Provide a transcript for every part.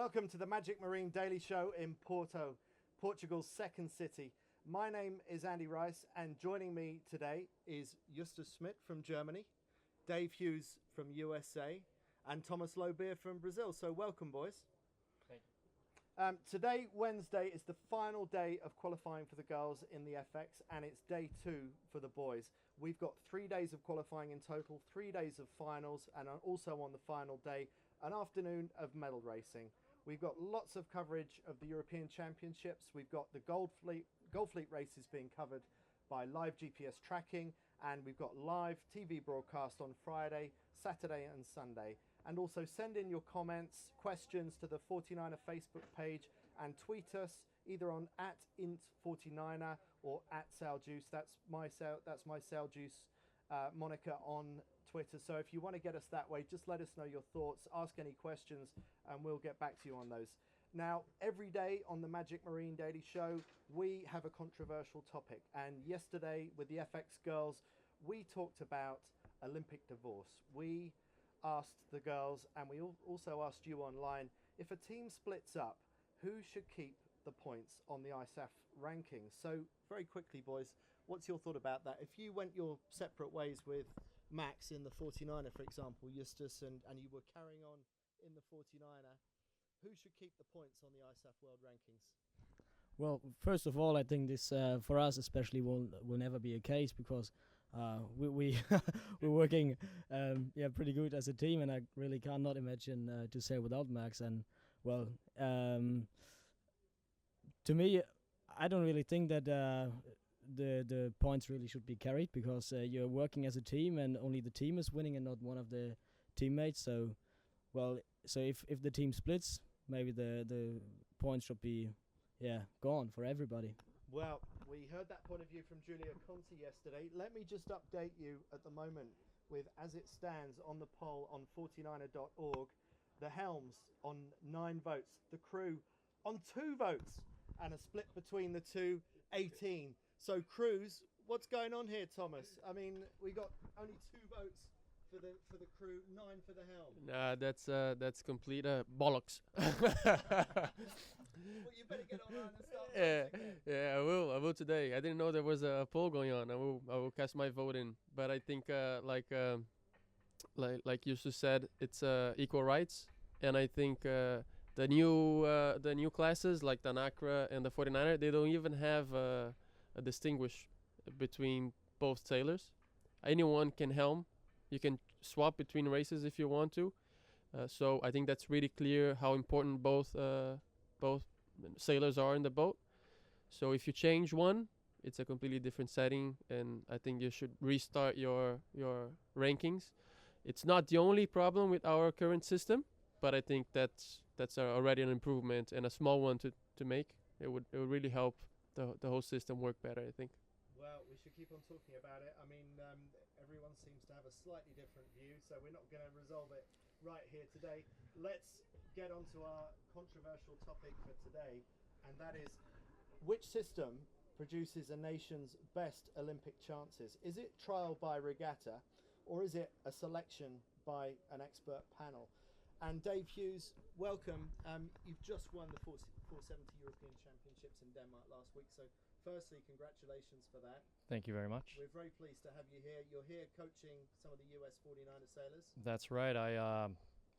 Welcome to the Magic Marine Daily Show in Porto, Portugal's second city. My name is Andy Rice, and joining me today is Justus Schmidt from Germany, Dave Hughes from USA, and Thomas Lobeer from Brazil. So welcome, boys. Thank you. Today, Wednesday, is the final day of qualifying for the girls in the FX, and it's day 2 for the boys. We've got 3 days of qualifying in total, 3 days of finals, and also on the final day, an afternoon of medal racing. We've got lots of coverage of the European Championships. We've got the Gold Fleet races being covered by live GPS tracking, and we've got live TV broadcast on Friday, Saturday and Sunday. And also send in your comments, questions to the 49er Facebook page and tweet us either on @int49er or @SalJuice. That's my SalJuice moniker on Twitter. So if you want to get us that way, just let us know your thoughts, ask any questions, and we'll get back to you on those. Now, every day on the Magic Marine Daily Show, we have a controversial topic. And yesterday with the FX girls, we talked about Olympic divorce. We asked the girls, and we also asked you online, if a team splits up, who should keep the points on the ISAF rankings? So very quickly, boys, what's your thought about that? If you went your separate ways with Max in the 49er, for example, Justus, and you were carrying on in the 49er, who should keep the points on the ISAF World Rankings? Well, first of all, I think this for us especially will never be a case because we're working pretty good as a team, and I really cannot imagine to sail without Max. And well, to me, I don't really think that the points really should be carried because you're working as a team, and only the team is winning and not one of the teammates. So if the team splits, maybe the points should be gone for everybody. Well, we heard that point of view from Giulia Conti yesterday. Let me just update you at the moment with, as it stands on the poll on 49er.org, the Helms on 9 votes, the crew on 2 votes, and a split between the two, 18. So crews, what's going on here, Thomas? I mean, we got only 2 votes for the crew, 9 for the Helm. That's complete bollocks. Well, you better get online and start voting. Yeah, I will today. I didn't know there was a poll going on. I will cast my vote in. But I think like you just said, it's equal rights, and I think the new classes like the Nacra and the 49er, they don't even have a distinguish between both sailors. Anyone can helm. You can swap between races if you want to. So I think that's really clear how important both sailors are in the boat. So if you change one, it's a completely different setting, and I think you should restart your rankings. It's not the only problem with our current system, but I think that's already an improvement and a small one to make. It would really help the whole system work better, I think. Well, we should keep on talking about it. I mean, everyone seems to have a slightly different view, so we're not going to resolve it right here today. Let's get on to our controversial topic for today, and that is, which system produces a nation's best Olympic chances? Is it trial by regatta, or is it a selection by an expert panel? And Dave Hughes, welcome. You've just won the 470 European Championships in Denmark last week, so firstly, congratulations for that. Thank you very much. We're very pleased to have you here. You're here coaching some of the US 49er sailors. That's right. I,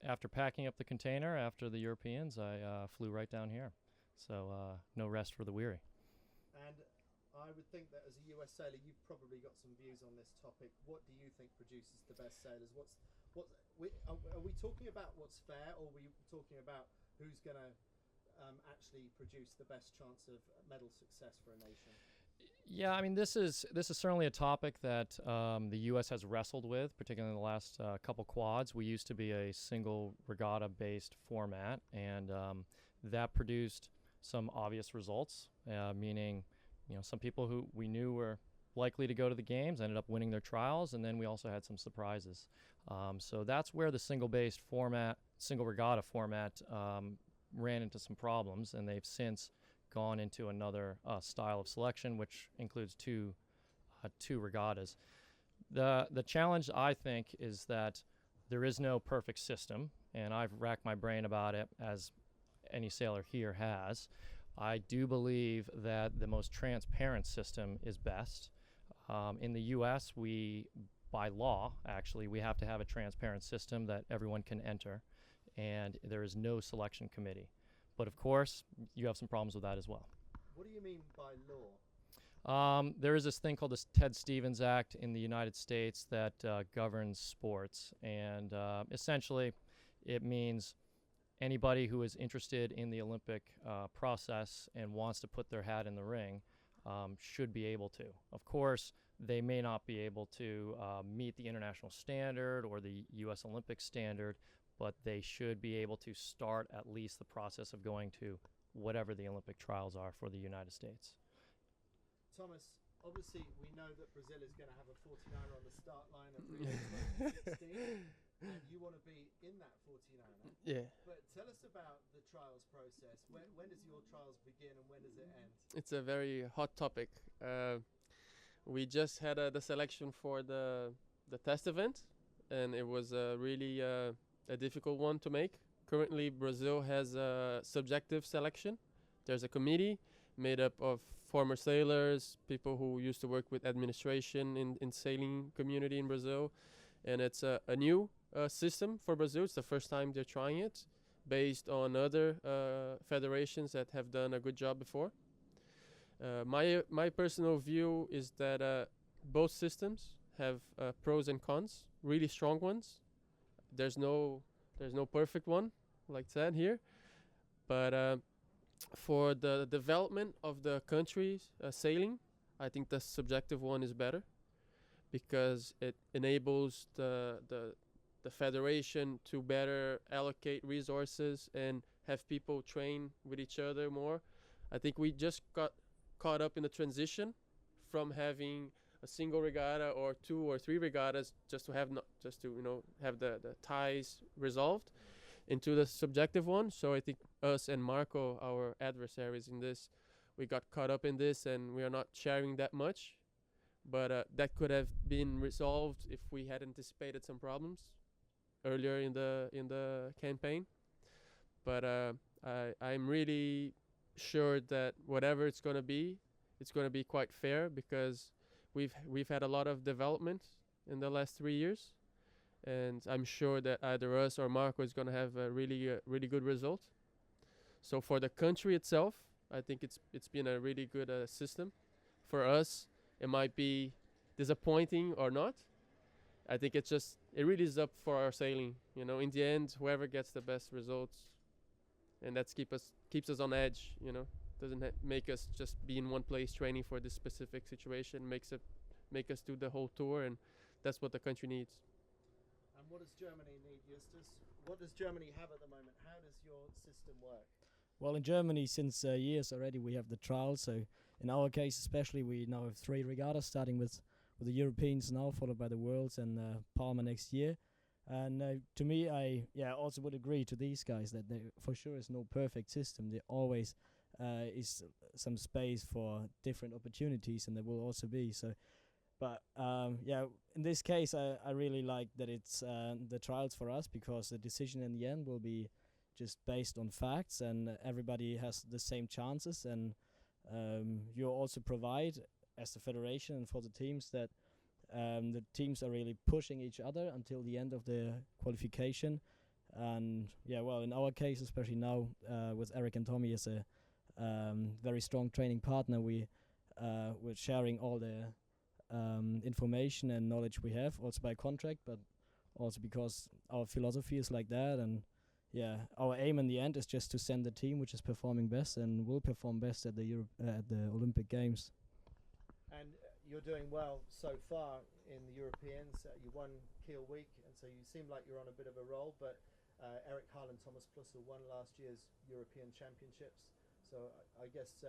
after packing up the container after the Europeans, I flew right down here. So no rest for the weary. And I would think that as a US sailor, you've probably got some views on this topic. What do you think produces the best sailors? Are we talking about what's fair, or are we talking about who's going to actually produce the best chance of medal success for a nation? Yeah, I mean, this is certainly a topic that the U.S. has wrestled with, particularly in the last couple quads. We used to be a single regatta-based format, and that produced some obvious results, meaning, some people who we knew were likely to go to the games ended up winning their trials, and then we also had some surprises. So that's where the single regatta format ran into some problems, and they've since gone into another style of selection, which includes two regattas. The challenge, I think, is that there is no perfect system, and I've racked my brain about it, as any sailor here has. I do believe that the most transparent system is best. In the U.S., by law, actually, we have to have a transparent system that everyone can enter, and there is no selection committee. But of course, you have some problems with that as well. What do you mean by law? There is this thing called the Ted Stevens Act in the United States that governs sports, and essentially it means anybody who is interested in the Olympic process and wants to put their hat in the ring should be able to. Of course, they may not be able to meet the international standard or the U.S. Olympic standard, but they should be able to start at least the process of going to whatever the Olympic trials are for the United States. Thomas, obviously we know that Brazil is going to have a 49er on the start line at Rio 2016, and you want to be in that 49er. Yeah. But tell us about the trials process. When does your trials begin and when does it end? It's a very hot topic. We just had the selection for the test event, and it was really a difficult one to make. Currently, Brazil has a subjective selection. There's a committee made up of former sailors, people who used to work with administration in sailing community in Brazil, and it's a new system for Brazil. It's the first time they're trying it, based on other federations that have done a good job before. My personal view is that both systems have pros and cons, really strong ones. There's no perfect one, like said here, but for the development of the country's sailing, I think the subjective one is better, because it enables the federation to better allocate resources and have people train with each other more. I think we just got caught up in the transition from having a single regatta or 2 or 3 regattas just to have have the ties resolved into the subjective one. So I think us and Marco, our adversaries in this, we got caught up in this and we are not sharing that much. But that could have been resolved if we had anticipated some problems earlier in the campaign. But I'm really sure that whatever it's going to be quite fair, because we've had a lot of development in the last 3 years, and I'm sure that either us or Marco is going to have a really good result. So for the country itself, I think it's been a really good system. For us, it might be disappointing or not. I think it really is up for our sailing. In the end, whoever gets the best results, and that keeps us on edge. Doesn't make us just be in one place training for this specific situation. Make us do the whole tour, and that's what the country needs. And what does Germany need, Justus? What does Germany have at the moment? How does your system work? Well, in Germany, since years already, we have the trials. So in our case, especially, we now have 3 regattas, starting with the Europeans now, followed by the Worlds and Palma next year. And to me, I also would agree to these guys that there for sure is no perfect system. There always is some space for different opportunities, and there will also be. So, but in this case, I really like that it's the trials for us, because the decision in the end will be just based on facts, and everybody has the same chances. And you also provide, as the federation and for the teams, that the teams are really pushing each other until the end of the qualification. And in our case, especially now with Eric and Tommy as a very strong training partner, we're sharing all the information and knowledge we have, also by contract, but also because our philosophy is like that. And our aim in the end is just to send the team which is performing best and will perform best at the Olympic Games. And you're doing well so far in the Europeans. You won Kiel Week, and so you seem like you're on a bit of a roll. But Eric Hull and Thomas Plussel won last year's European Championships. So I guess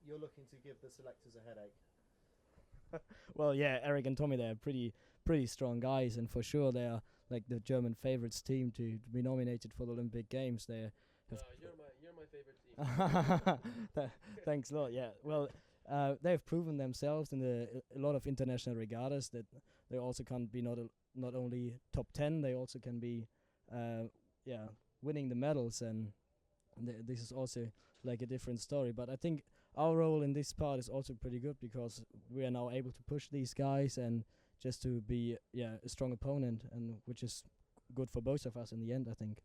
you're looking to give the selectors a headache. Well, Eric and Tommy, they're pretty strong guys, and for sure they are like the German favorites team to be nominated for the Olympic Games. You're my favorite team. Thanks a lot. Yeah, well, they've proven themselves in a lot of international regattas that they also can be not only top 10, they also can be winning the medals. And this is also like a different story. But I think our role in this part is also pretty good because we are now able to push these guys and just to be a strong opponent, and which is good for both of us in the end, I think.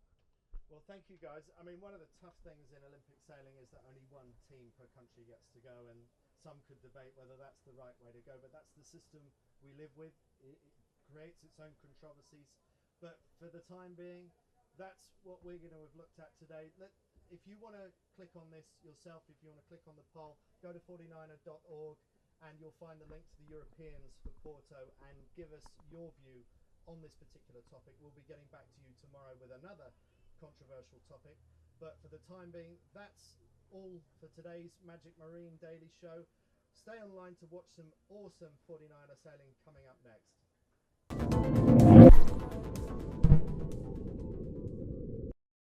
Well, thank you guys. I mean, one of the tough things in Olympic sailing is that only one team per country gets to go, and some could debate whether that's the right way to go, but that's the system we live with. It creates its own controversies, but for the time being, that's what we're going to have looked at today. If you want to click on this yourself, if you want to click on the poll, go to 49er.org and you'll find the link to the Europeans for Porto and give us your view on this particular topic. We'll be getting back to you tomorrow with another controversial topic, but for the time being, that's all for today's Magic Marine Daily Show. Stay online to watch some awesome 49er sailing coming up next.